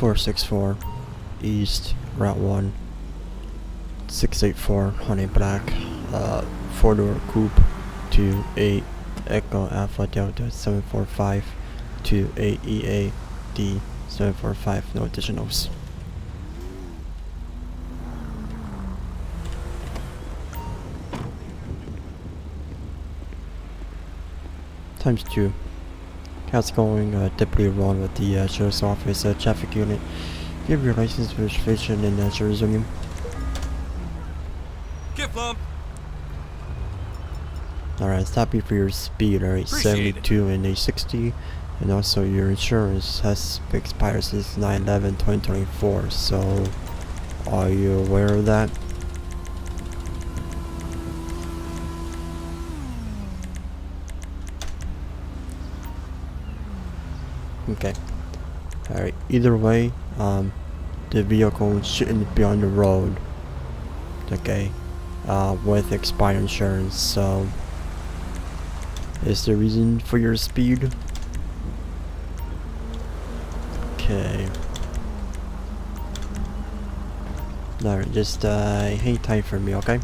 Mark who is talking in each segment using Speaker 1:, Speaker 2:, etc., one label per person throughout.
Speaker 1: 464 East Route 1 684 Honey Black 4-door coupe to 8 Echo Alpha Delta 745 to 8 EA D 745, no additionals. Times 2. How's it going? Deputy Ron with the Sheriff's Office Traffic Unit. Give your license registration in Jerusalem. Alright, stop you for your speed, alright, 72 and a 60. And also your insurance has expired since 9/11/2024, so are you aware of that? Okay. Alright, either way, the vehicle shouldn't be on the road, okay, with expired insurance, so is the reason for your speed? Okay. Alright, just hang tight for me, okay?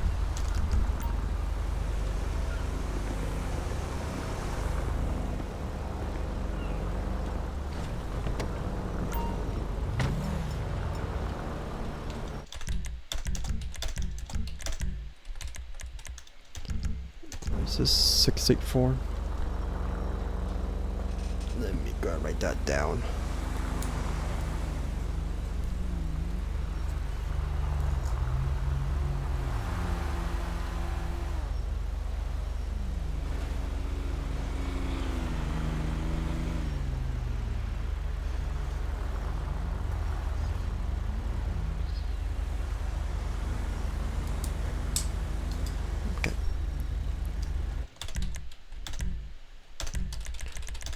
Speaker 1: This is 684. Let me go write that down.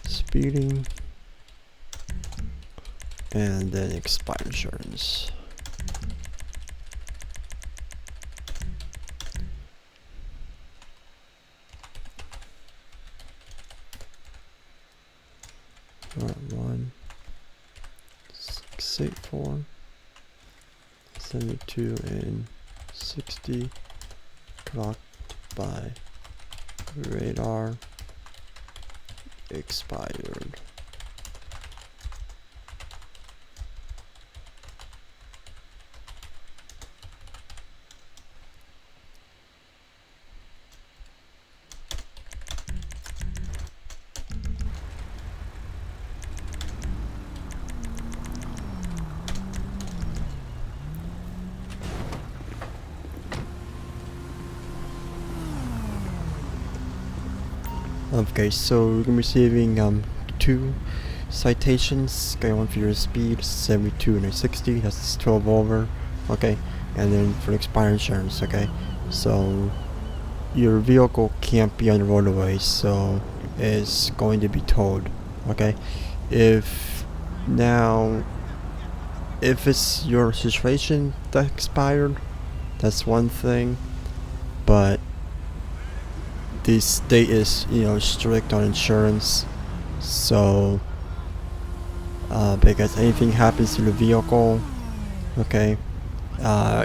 Speaker 1: Speeding, and then expired insurance. Alright, 1 684 72 and 60 clocked by radar. Expired. Okay, so we're gonna be receiving 2 citations. Okay, one for your speed, 72 and a 60. That's 12 over. Okay, and then for expired insurance. Okay, so your vehicle can't be on the roadway, so it's going to be towed. Okay, if it's your situation that expired, that's one thing, but the state is, strict on insurance, so because anything happens to the vehicle, okay,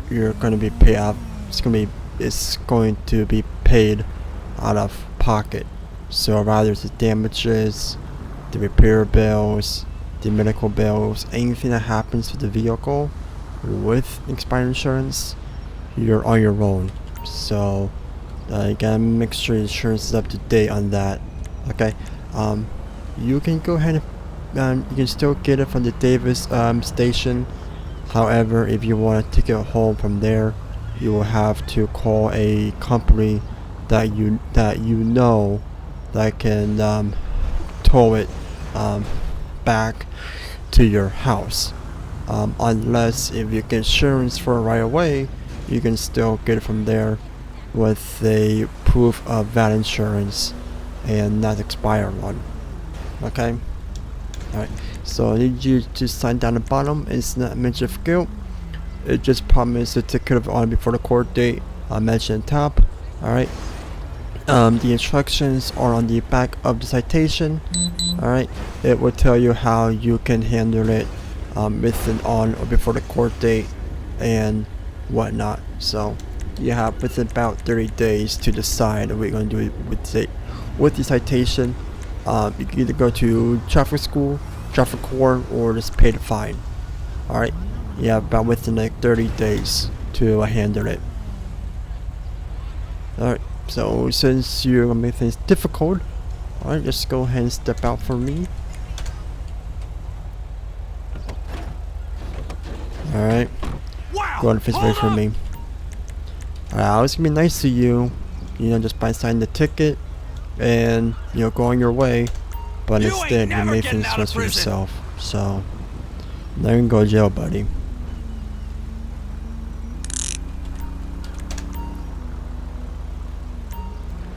Speaker 1: you're going to be paid out. It's going to be paid out of pocket. So rather the damages, the repair bills, the medical bills, anything that happens to the vehicle with expired insurance, you're on your own. So you gotta make sure your insurance is up to date on that. Okay, you can go ahead and you can still get it from the Davis station. However, if you want to take it home from there, you will have to call a company that you know that can tow it back to your house. Unless if you get insurance for it right away, you can still get it from there with a proof of that insurance and not expired one. Okay, alright, so I need you to sign down the bottom. It's not mention of guilt, it just promised a ticket of on before the court date. I mentioned top. Alright, the instructions are on the back of the citation. Alright, it will tell you how you can handle it within on or before the court date and whatnot. So you have within about 30 days to decide what you're going to do with the citation. You can either go to traffic school, traffic court, or just pay the fine. Alright, you have about within like 30 days to handle it. Alright, so since you're going to make things difficult, alright, just go ahead and step out for me. Alright, go on face away from me. Alright, I was gonna be nice to you, just by signing the ticket and, go on your way. But instead, you made things worse for yourself. So, now you can go to jail, buddy.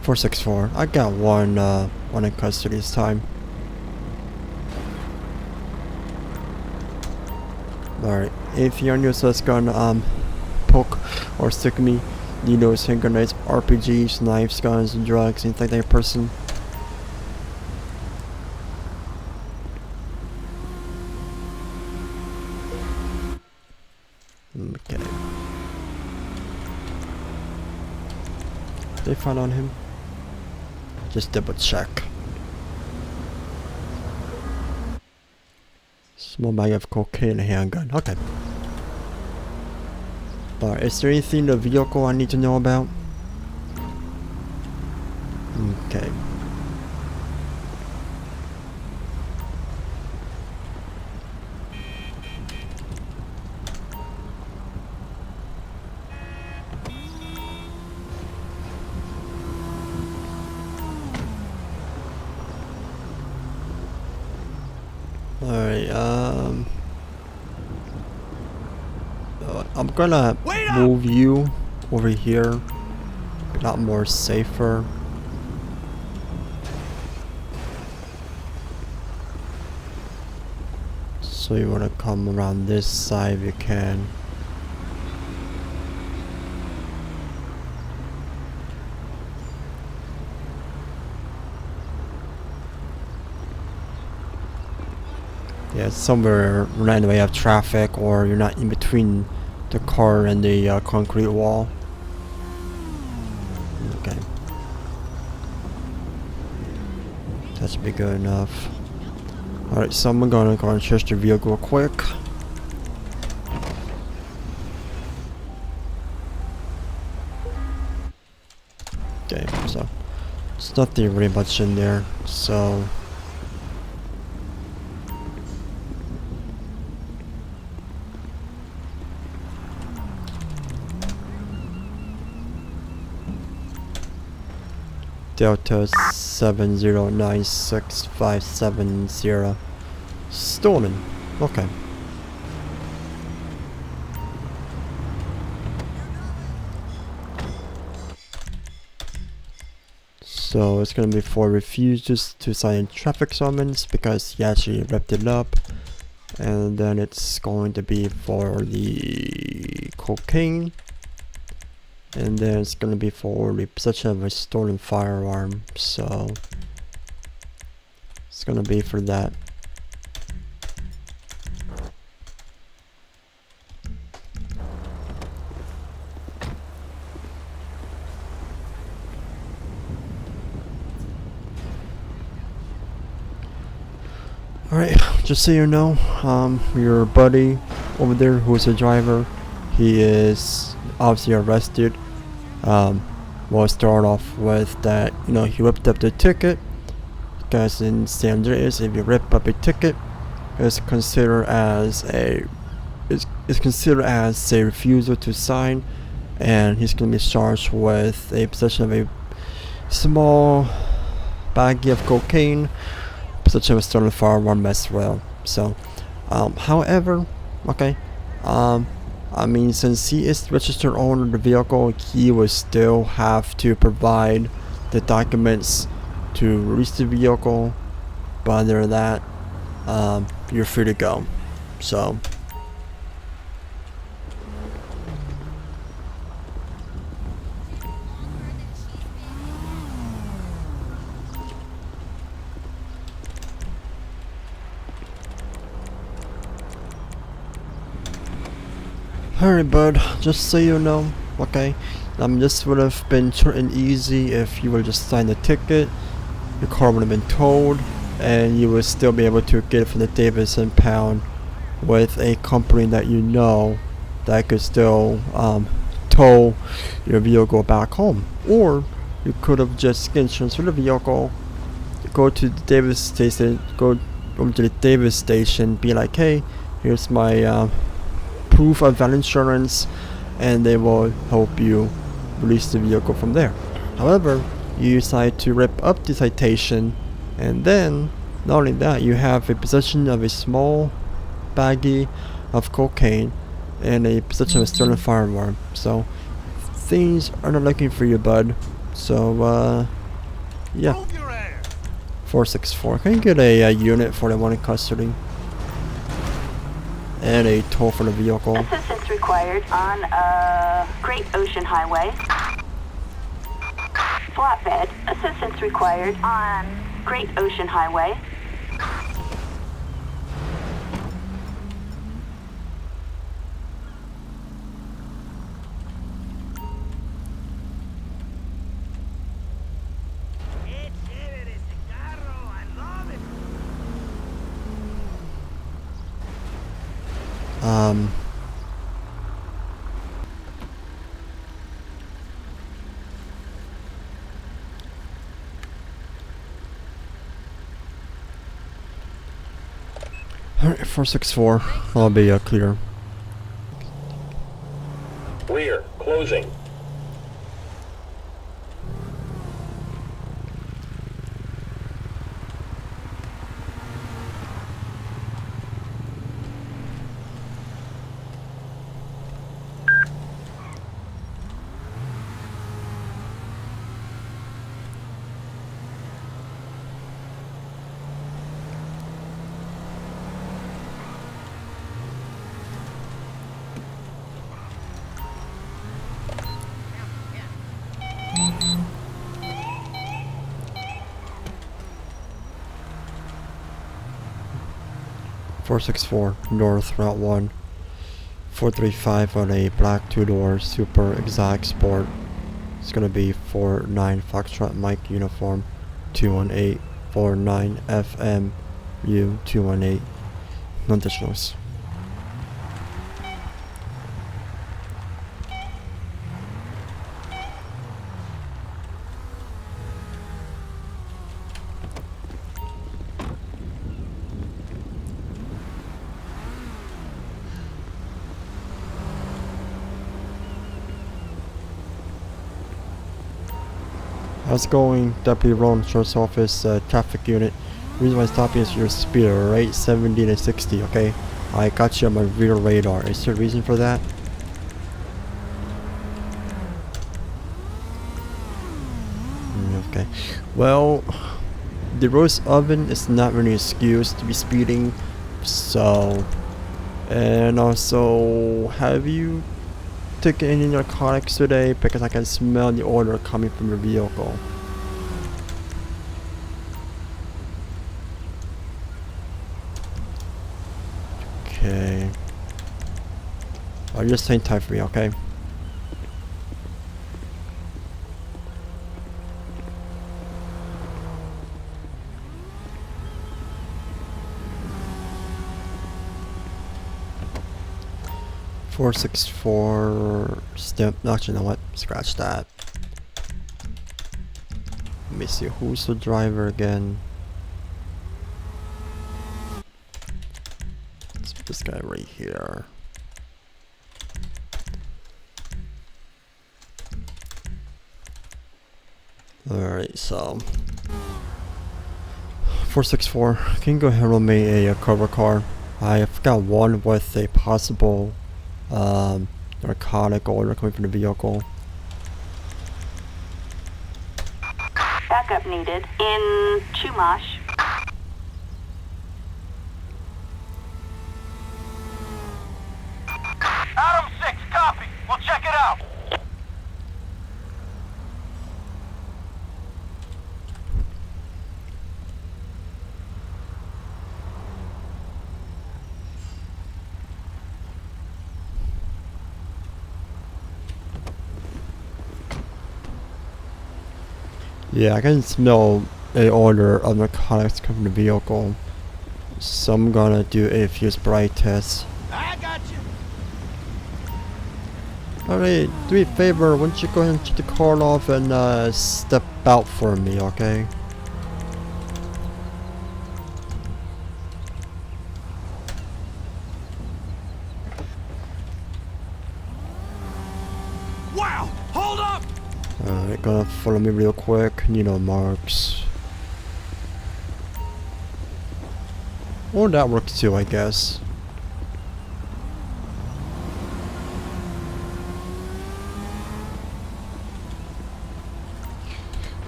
Speaker 1: 464. I got one in custody this time. Alright, if you're new, so it's gonna poke or stick me, needles, hand grenades, RPGs, knives, guns, and drugs, anything like that person. Okay. They found on him. Just double check. Small bag of cocaine and a handgun. Okay. Alright, is there anything in the vehicle I need to know about? Okay. Alright, I'm gonna move you over here. A lot more safer. So you wanna come around this side if you can. Yeah, somewhere randomly you have traffic or you're not in between the car and the concrete wall. Okay. That should be good enough. Alright, so I'm gonna go and search the vehicle real quick. Okay, so there's nothing really much in there, so Delta 7096570 stolen. Okay. So it's gonna be for refuses to sign traffic summons because he actually ripped it up, and then it's going to be for the cocaine. And then it's gonna be for the possession of a stolen firearm, so it's gonna be for that. Alright, just so you know, your buddy over there who's a driver, he is obviously arrested. We'll start off with that, he whipped up the ticket, because in standard is if you rip up a ticket, it's considered as a refusal to sign, and he's going to be charged with a possession of a small baggie of cocaine, possession of a stolen firearm as well. So, however, okay, I mean, since he is the registered owner of the vehicle, he will still have to provide the documents to release the vehicle. But other than that, you're free to go. So, Alright, bud, just so you know, okay, this would have been short and easy if you would just sign the ticket, your car would have been towed, and you would still be able to get it from the Davis and Pound with a company that you know that could still tow your vehicle back home. Or you could have just insurance for the vehicle, go to the Davis station, go over to the Davis station, be like, hey, here's my proof of that insurance, and they will help you release the vehicle from there. However, you decide to rip up the citation, and then not only that, you have a possession of a small baggie of cocaine and a possession of a stolen firearm. So things are not looking for you, bud. So yeah. 464. Can you get a unit for the one in custody? And a toll for the vehicle.
Speaker 2: Assistance required on Great Ocean Highway. Flatbed. Assistance required on Great Ocean Highway.
Speaker 1: Alright, 464. I'll be clear.
Speaker 3: Clear. Closing.
Speaker 1: North Route 1. 435 on a black 2-door super exotic sport. It's gonna be 49 Foxtrot Mike uniform 218 49 FM U 218. No additionals. How's it going, Deputy Ron, Sheriff's Office, traffic unit? The reason why I'm stopping is your speeder, right? 70 to 60, okay? I got you on my rear radar. Is there a reason for that? Okay. Well, the roast oven is not really an excuse to be speeding, so... And also, have you taken any narcotics today? Because I can smell the odor coming from your vehicle. Okay. I'll just hang tight for me, okay? .464 step. Actually, you know what? Scratch that. Let me see. Who's the driver again? It's this guy right here. Alright, so 464. Can you go ahead and roll me a cover car? I've got one with a possible narcotic odor coming from the vehicle.
Speaker 2: Backup needed in Chumash.
Speaker 4: Adam 6, copy. We'll check it out.
Speaker 1: Yeah, I can smell a odor of narcotics coming from the vehicle. So I'm gonna do a fuse bright test.
Speaker 4: I got you.
Speaker 1: Alright, do me a favor, why don't you go ahead and shut the car off and step out for me, okay?
Speaker 4: Wow! Hold up!
Speaker 1: Alright, gonna follow me real quick, marks. Or that works too, I guess.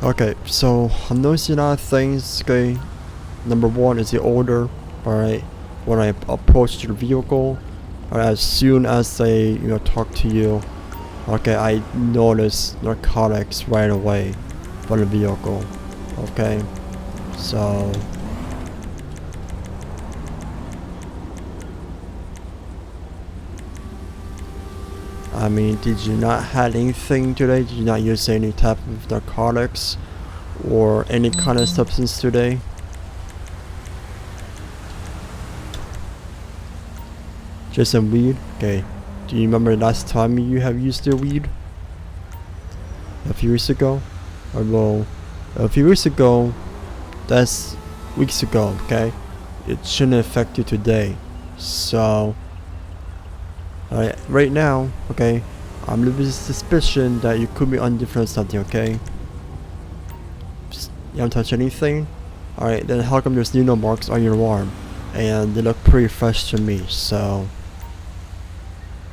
Speaker 1: Okay, so I'm noticing a lot of things, okay? Number one is the odor, alright? When I approach your vehicle, or as soon as they, talk to you, okay, I notice narcotics right away from the vehicle, okay? So... I mean, did you not have anything today? Did you not use any type of narcotics or any kind of substance today? Just some weed? Okay. Do you remember last time you have used the weed? A few weeks ago? Or well, a few weeks ago, that's weeks ago, okay? It shouldn't affect you today. So... Alright, right now, okay, I'm a little bit suspicion that you could be on different something, okay? You haven't touched anything? Alright, then how come there's needle marks on your arm? And they look pretty fresh to me, so...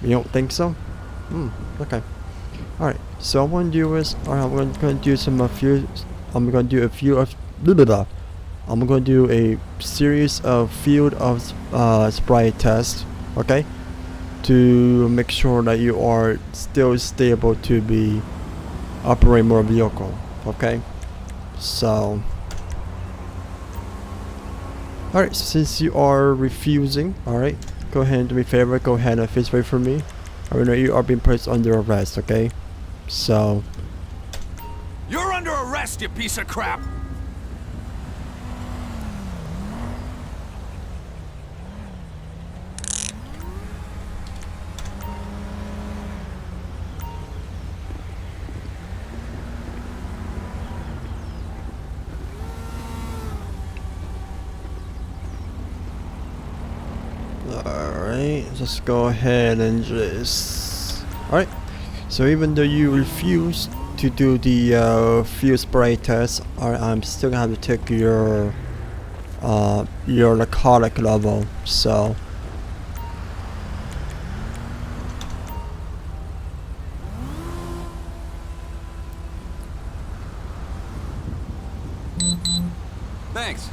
Speaker 1: You don't think so? Okay. Alright, so what I'm gonna do is, alright, I'm gonna do I'm gonna do a series of field of spray tests, okay? To make sure that you are still stable to be operating more vehicle, okay? So alright, since you are refusing, alright, go ahead and do me a favor, go ahead and face away from me. I know you are being placed under arrest, okay? So
Speaker 4: You're under arrest, you piece of crap!
Speaker 1: alright, just go ahead and just... Alright, so even though you refuse to do the fuse spray test, I'm still gonna have to take your narcotic level, so...
Speaker 4: Thanks.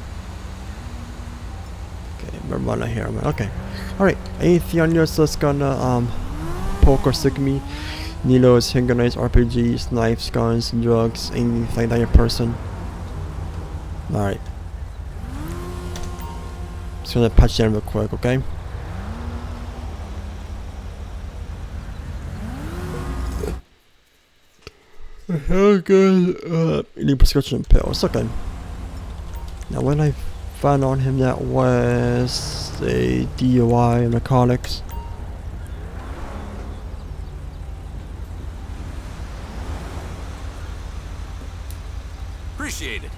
Speaker 1: Okay, marijuana here, okay. Alright, anything on yours that's gonna poke or stick me? Needles, hand grenades, RPGs, knives, guns, drugs, anything like that, your person? Alright. Just gonna patch down real quick, okay? Okay, any prescription pills, okay. Now when I found on him that was a DUI and narcotics.
Speaker 4: Appreciate it.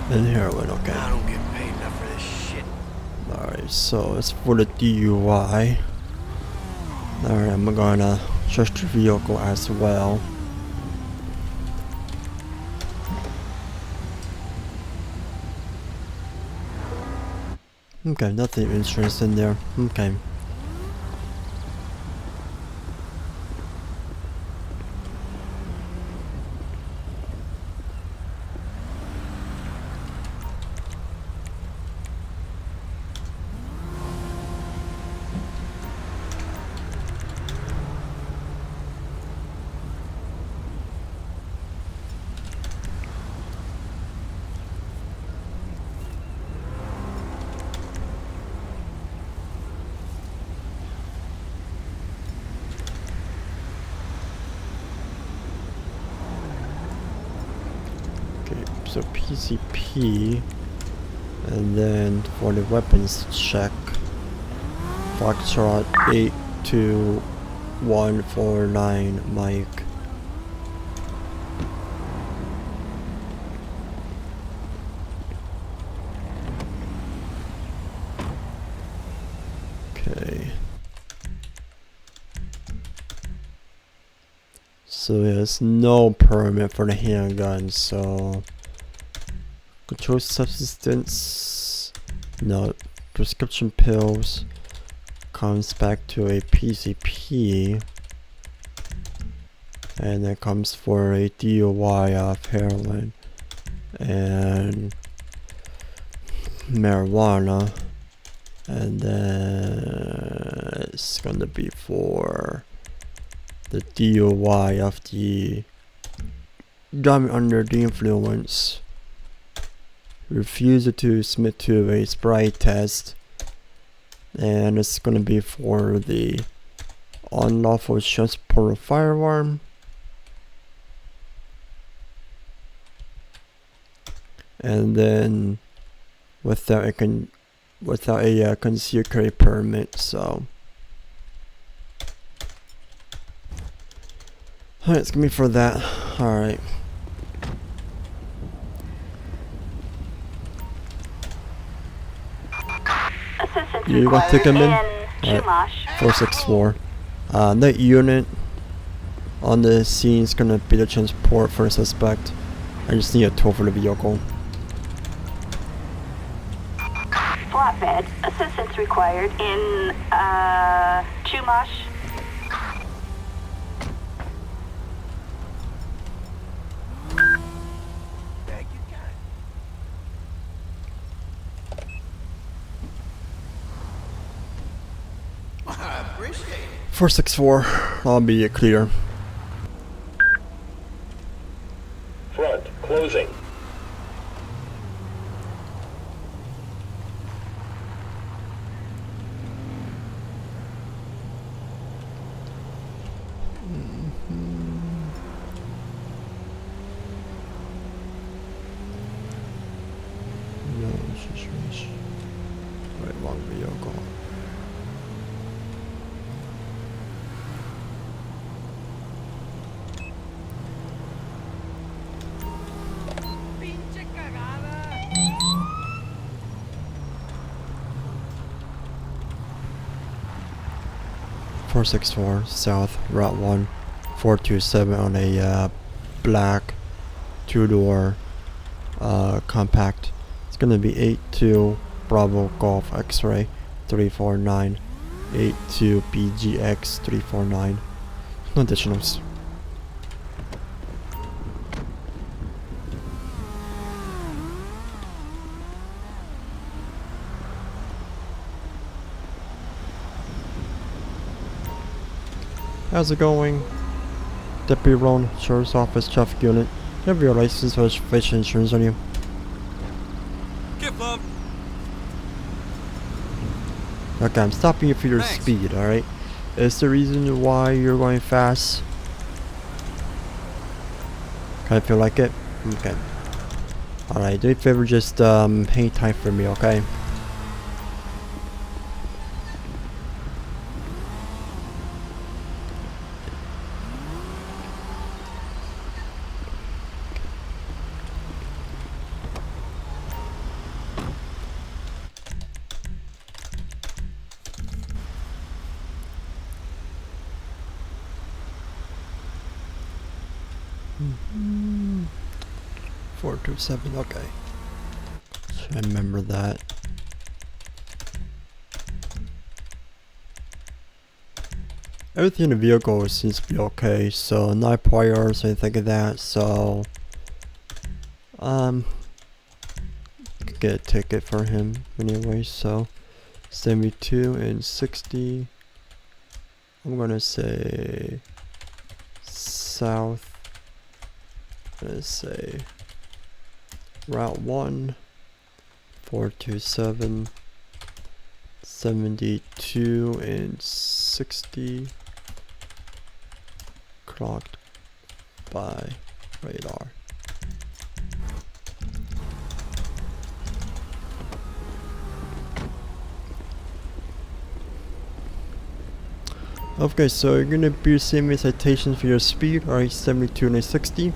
Speaker 1: And heroin, okay.
Speaker 4: I don't get paid enough for this shit.
Speaker 1: Alright, so it's for the DUI. Alright, I'm gonna search the vehicle as well. Okay, nothing insurance in there. Okay. so PCP, and then for the weapons check, Foxtrot 82149 Mike. Okay. So there's no permit for the handgun, so controlled substance, no. Prescription pills comes back to a PCP, and then comes for a DUI of heroin and marijuana, and then it's gonna be for the DUI of the driving under the influence, refusal to submit to a sobriety test, and it's gonna be for the unlawful transport of firearm, and then without a concealed carry permit. So alright, it's gonna be for that. Alright.
Speaker 2: Assistance
Speaker 1: You want to
Speaker 2: required
Speaker 1: come in?
Speaker 2: in
Speaker 1: Alright.
Speaker 2: Chumash.
Speaker 1: 464. That unit on the scene is gonna be the transport for the suspect. I just need a tow for the vehicle.
Speaker 2: Flatbed. Assistance required in Chumash.
Speaker 4: Thank you, guys. I appreciate it.
Speaker 1: 464. I'll be clear.
Speaker 3: Front, closing.
Speaker 1: No, right, wrong vehicle.
Speaker 4: Pinche cagada.
Speaker 1: 464 South Route 1 427 on a black two-door compact. It's gonna be 82 Bravo Golf X-Ray 349 82 BGX 349. No additionals. How's it going? Deputy Roan, Sheriff's Office, Traffic Unit. You have your license, registration, insurance on you.
Speaker 4: Get up.
Speaker 1: Okay, I'm stopping you for your
Speaker 4: Thanks.
Speaker 1: speed, alright? Is the reason why you're going fast? Kind of feel like it? Okay. Alright, do me a favor, just hang tight for me, okay? Mm-hmm. 427, okay. Should I remember that? Everything in the vehicle seems to be okay, so not priors or anything like that, so could get a ticket for him anyway. So 72 and 60, I'm gonna say south. Let's say Route 1 427 72 and 60 clocked by radar. Okay, so you're gonna be receiving citation for your speed, alright, 72 and 60.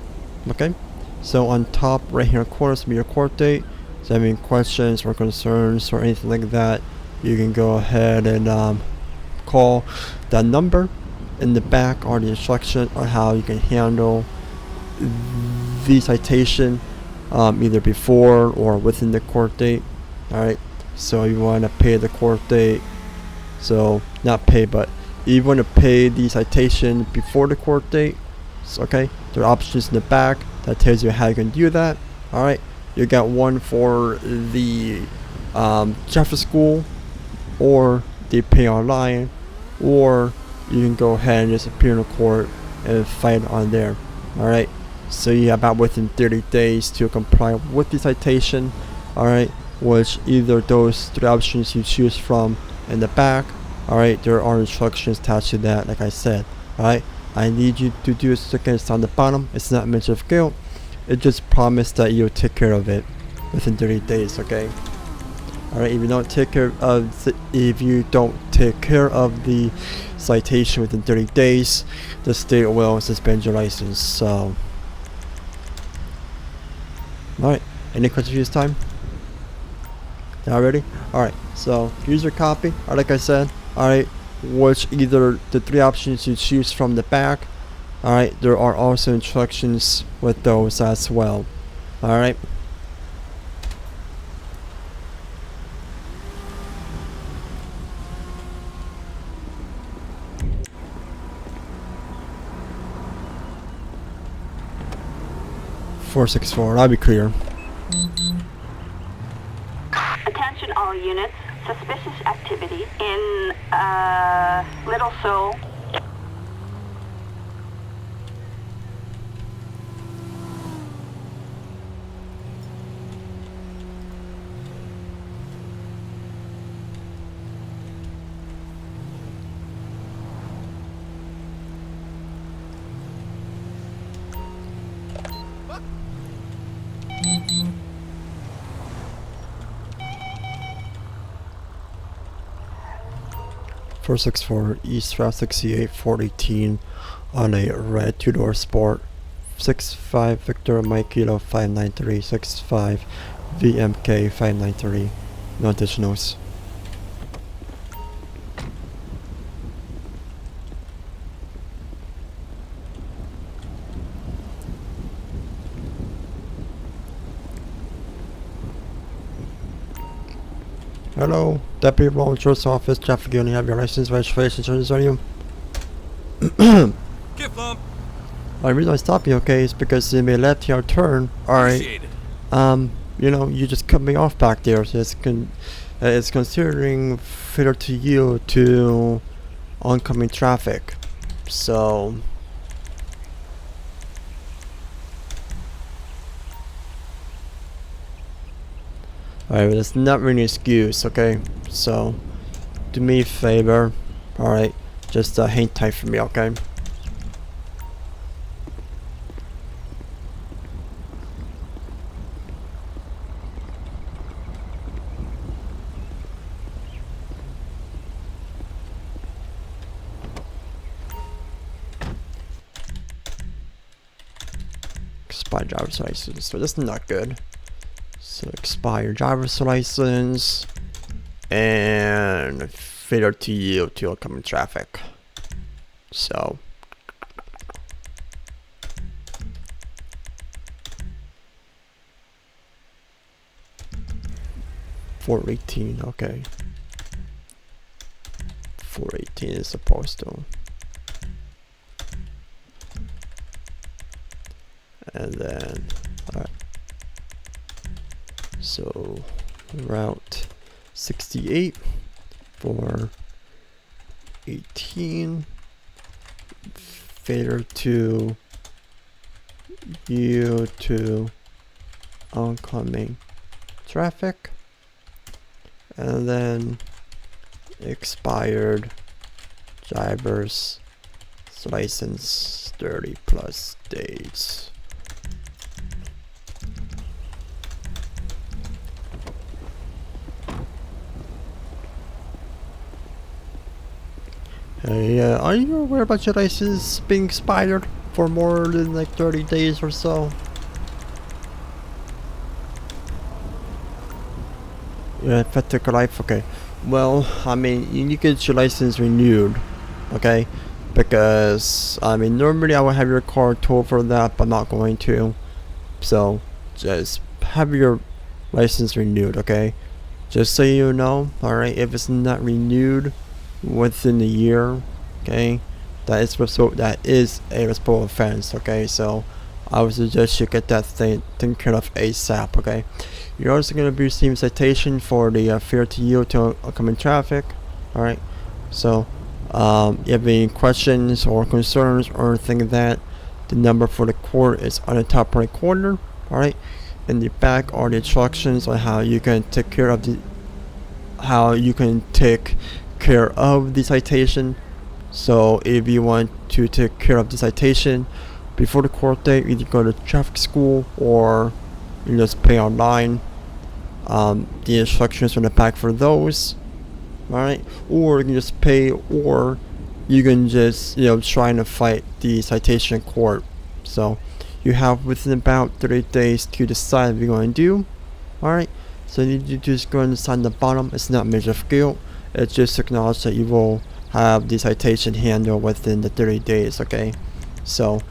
Speaker 1: Okay, so on top right here corner is your court date. So if you have any questions or concerns or anything like that, you can go ahead and call that number. In the back are the instructions on how you can handle the citation, either before or within the court date. Alright, so you want to pay the court date, so not pay, but you want to pay the citation before the court date. So, okay, there are options in the back that tells you how you can do that. Alright, you got one for the Jefferson School, or they pay online, or you can go ahead and just appear in the court and fight on there. Alright, so you have about within 30 days to comply with the citation. Alright, which either those three options you choose from in the back. Alright, there are instructions attached to that, like I said. Alright, I need you to do it again. It's on the bottom. It's not mention of guilt. It just promised that you'll take care of it within 30 days, okay? Alright, if you don't take care of the citation within 30 days, the state will suspend your license. So, alright, any questions this time? Not ready? Alright, so here's your copy. Like I said, alright, which either the three options you choose from the back. Alright, there are also instructions with those as well. Alright. .464, I'll be clear.
Speaker 2: Attention all units. Suspicious activity in, Little Seoul.
Speaker 1: .464 East Route 68 418 on a red two-door Sport. 65 Victor Mike Kilo 593 65 VMK 593. No additionals. Hello, Deputy Roll Insurance Office, traffic unit. Have your license, registration, insurance on you?
Speaker 4: Give them.
Speaker 1: The reason I stopped you, okay, is because you made a left-hand turn. Alright,
Speaker 4: Appreciate it.
Speaker 1: you know, you just cut me off back there, so it's considering failure to yield to oncoming traffic. So, alright, but it's not really an excuse, okay? So, do me a favor, alright? Just hang tight for me, okay? Expired driver's license, so this is not good. So expired driver's license and failure to yield to oncoming traffic. So .418, okay. .418 is supposed to. And then, alright. So, route 68 for 18. Failure to yield to oncoming traffic. And then, expired driver's license 30+ days. Hey, are you aware about your license being expired for more than like 30 days or so? Yeah, effective life. Okay. Well, I mean, you need to get your license renewed. Okay, because I mean, normally I would have your car towed for that, but I'm not going to. So, just have your license renewed. Okay. Just so you know, alright, if it's not renewed within a year, okay, that is a responsible offense, okay, so I would suggest you get that thing taken care of ASAP, okay. You're also going to be receiving citation for the failure to yield to oncoming traffic, alright, so if you have any questions or concerns or anything like that, the number for the court is on the top right corner, alright. In the back are the instructions on how you can take care of the citation. So if you want to take care of the citation before the court date, either go to traffic school or you just pay online. The instructions on the back for those. Alright, or you can just pay, or you can just try to fight the citation in court. So you have within about 30 days to decide what you're going to do. Alright, so you just go and sign the bottom. It's not measure of guilt. It's just acknowledge that you will have the citation handled within the 30 days, okay? So,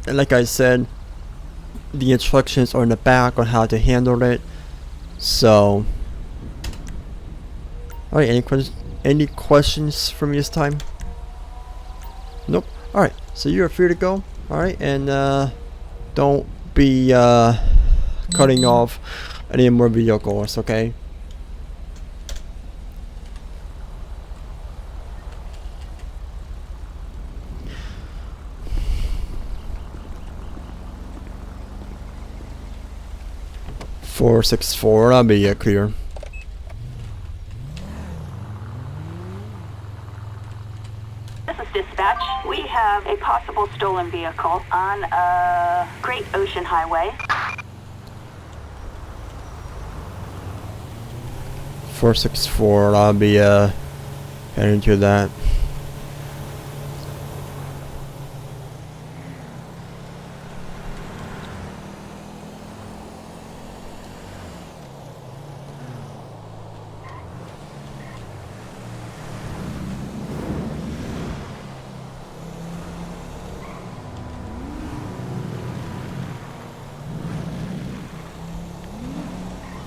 Speaker 1: and like I said, the instructions are in the back on how to handle it. So, alright, any questions from you this time? Nope. Alright, so you're free to go. Alright, and don't be cutting off any more vehicles, okay? Four 6-4, I'll be clear.
Speaker 2: This is dispatch. We have a possible stolen vehicle on Great Ocean Highway.
Speaker 1: 464, I'll be heading to that.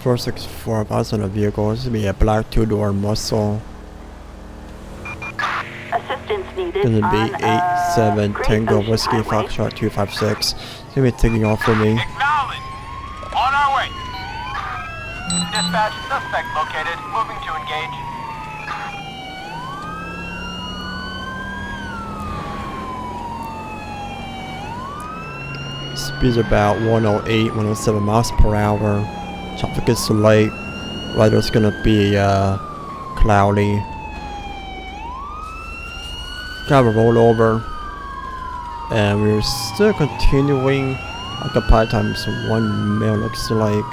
Speaker 1: Four 6-4, that's on a vehicle. This would be a black 2-door muscle.
Speaker 2: Assistance needed.
Speaker 1: Gonna be
Speaker 2: on
Speaker 1: 87
Speaker 2: Great
Speaker 1: Tango
Speaker 2: Ocean
Speaker 1: Whiskey
Speaker 2: Highway.
Speaker 1: Foxtrot 256. It's gonna be taking off for me.
Speaker 5: Acknowledge. On our way. Dispatch, suspect located. Moving to engage.
Speaker 1: Speeds about 108, 107 miles per hour. Traffic is light. Weather's gonna be cloudy. Got a rollover. And we're still continuing. Occupy times 1 mil looks like.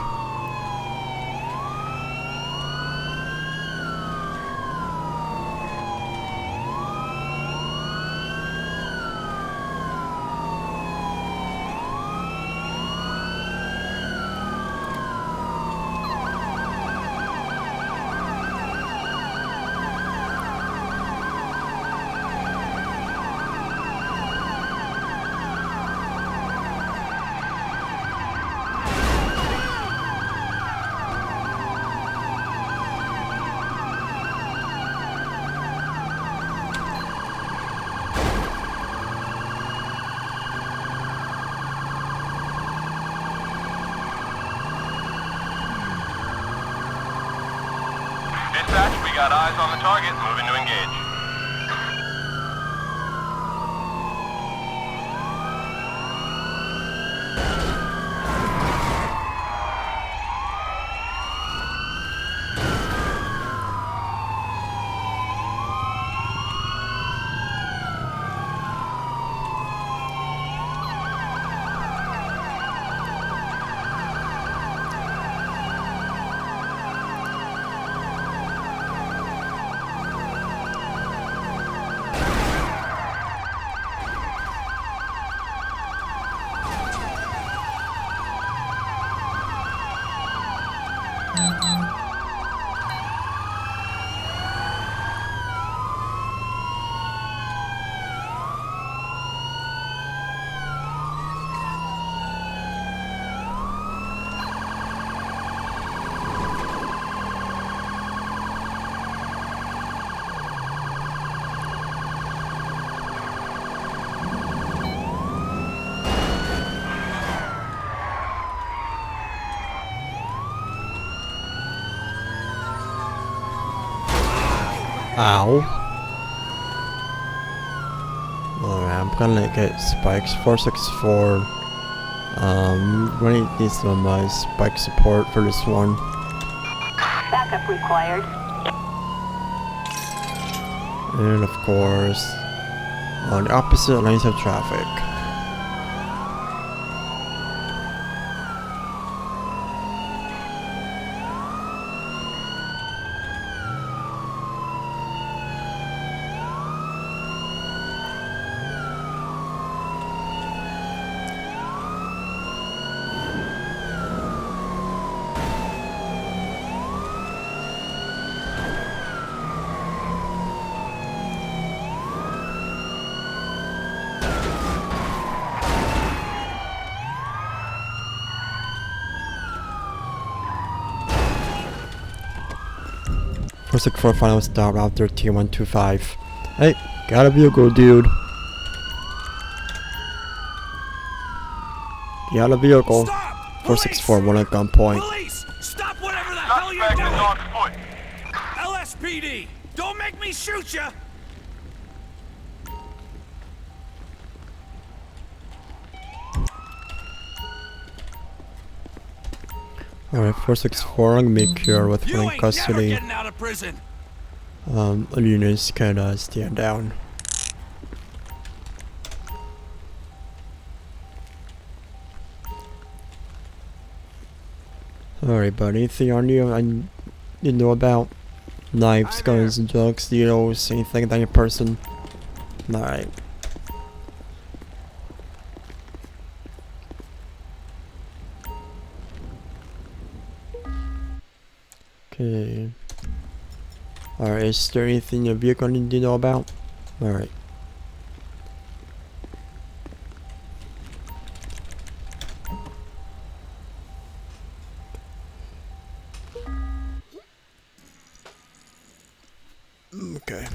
Speaker 5: Dispatch, we got eyes on the target. Moving to engage.
Speaker 1: Ow. Alright, I'm gonna get spikes. 464. Really need some spike support for this one.
Speaker 2: Backup required.
Speaker 1: And of course, on the opposite lanes of traffic. First look for a final stop after T125. Hey, got a vehicle, dude. Got a vehicle.
Speaker 4: Stop!
Speaker 1: 464, one at gunpoint.
Speaker 4: Police! Stop whatever the hell you're
Speaker 5: Suspect is
Speaker 4: doing!
Speaker 5: on foot.
Speaker 4: LSPD! Don't make me shoot ya!
Speaker 1: Alright, 464, I'm gonna be here with
Speaker 4: You
Speaker 1: one in
Speaker 4: ain't never
Speaker 1: custody.
Speaker 4: getting out of prison!
Speaker 1: Units can stand down. Alright, buddy, anything on you I need to know about? Knives, guns, drugs, needles, anything that your person? Alright. Okay. Alright, is there anything your vehicle need to know about? Alright. Okay.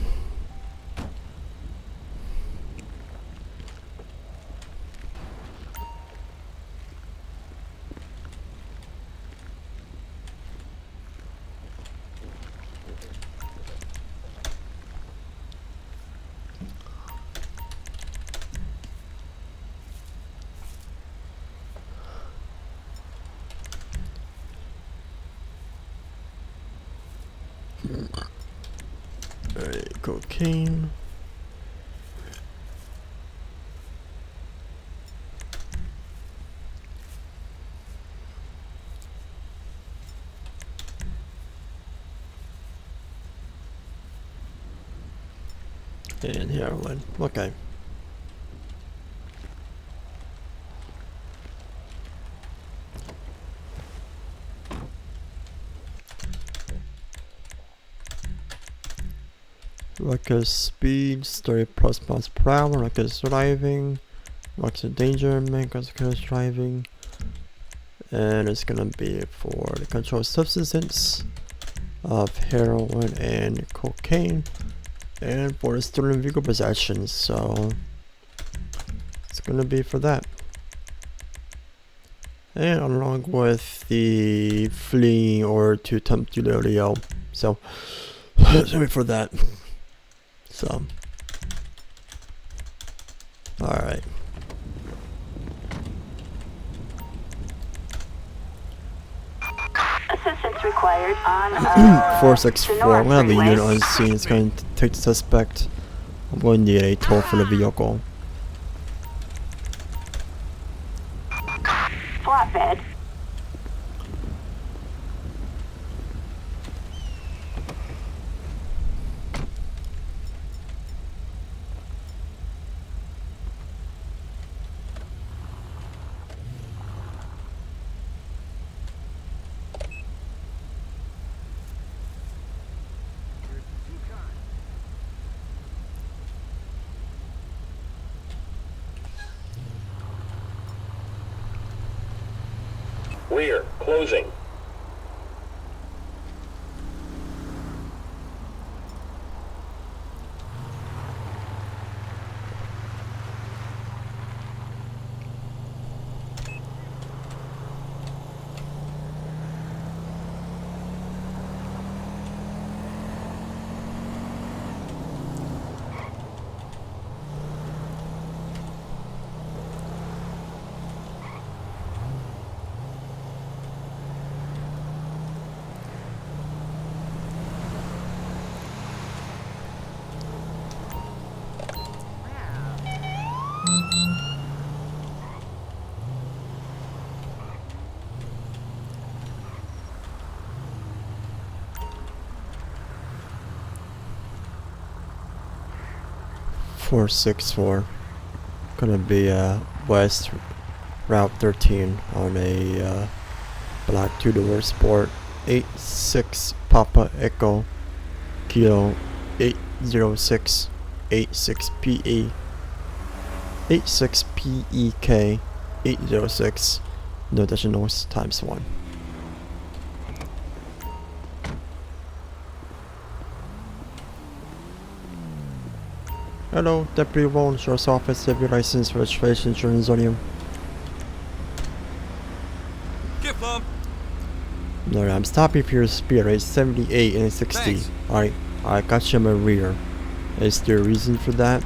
Speaker 1: Alright, cocaine. And heroin. Okay. Reckless speed, 30 plus miles per hour, reckless driving, reckless endangerment, reckless driving, and it's gonna be for the controlled substance of heroin and cocaine, and for the stolen vehicle possession. So it's gonna be for that, and along with the fleeing or to attempt to Leo. So it's gonna be for that. So, alright.
Speaker 2: Assistance required on
Speaker 1: 464. I'm gonna have a unit on scene. It's going to take the suspect. I'm going to need a toll for the vehicle.
Speaker 2: Flatbed.
Speaker 3: Rear, closing.
Speaker 1: 464. Gonna be West Route 13 on a black 2-door Sport 86 Papa Echo Kilo 806 86PE 86PEK 806. No additionals times 1. Hello, Deputy Rowan, Sheriff's Office. Have your license, registration, insurance on you?
Speaker 4: Get bump.
Speaker 1: No, I'm stopping for your speed rate 78 and 60.
Speaker 4: Thanks.
Speaker 1: Alright, I got you in my rear. Is there a reason for that?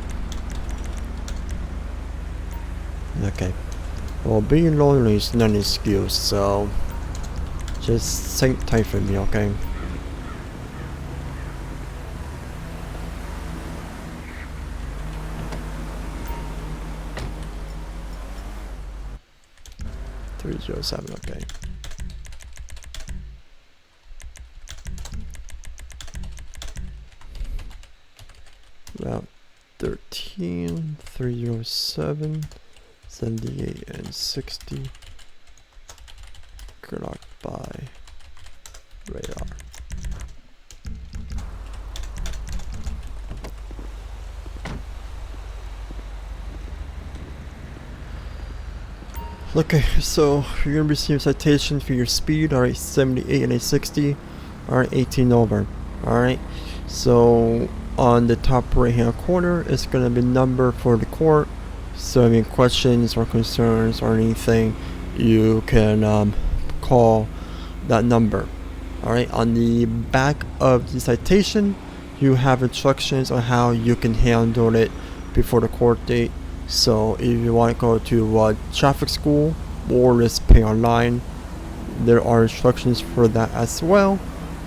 Speaker 1: Okay. Well, being lonely is not an excuse, so just think tight for me, okay? .307, okay. Route 13, 307, 78 and 60. Blocked by radar. Okay, so you're gonna receive a citation for your speed, alright, 78 and a 60, alright, 18 over, alright. So on the top right hand corner it's gonna be number for the court, so any questions or concerns or anything, you can call that number. Alright, on the back of the citation you have instructions on how you can handle it before the court date. So if you want to go to traffic school or just pay online, there are instructions for that as well,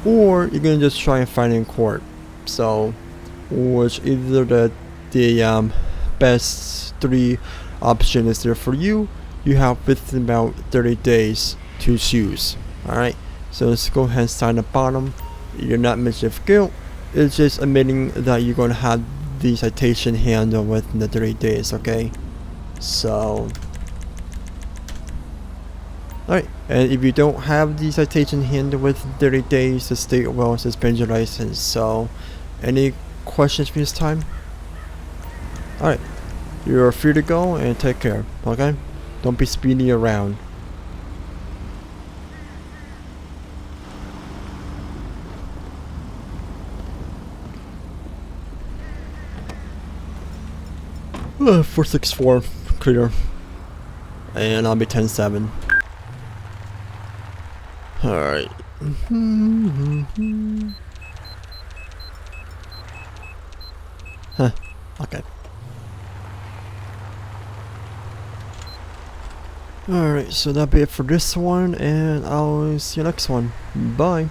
Speaker 1: or you can just try and find it in court. So which either the best 3 option is there for you. You have within about 30 days to choose. Alright, so let's go ahead and sign the bottom. You're not admitting of guilt, it's just admitting that you're going to have the citation handled within the 30 days, okay? So alright, and if you don't have the citation handled within 30 days, the state will suspend your license. So any questions for this time? Alright, you're free to go and take care, okay? Don't be speeding around. Uh, 464 clear, and I'll be 10-7. Alright. Huh, okay. Alright, so that'll be it for this one, and I'll see you next one. Bye.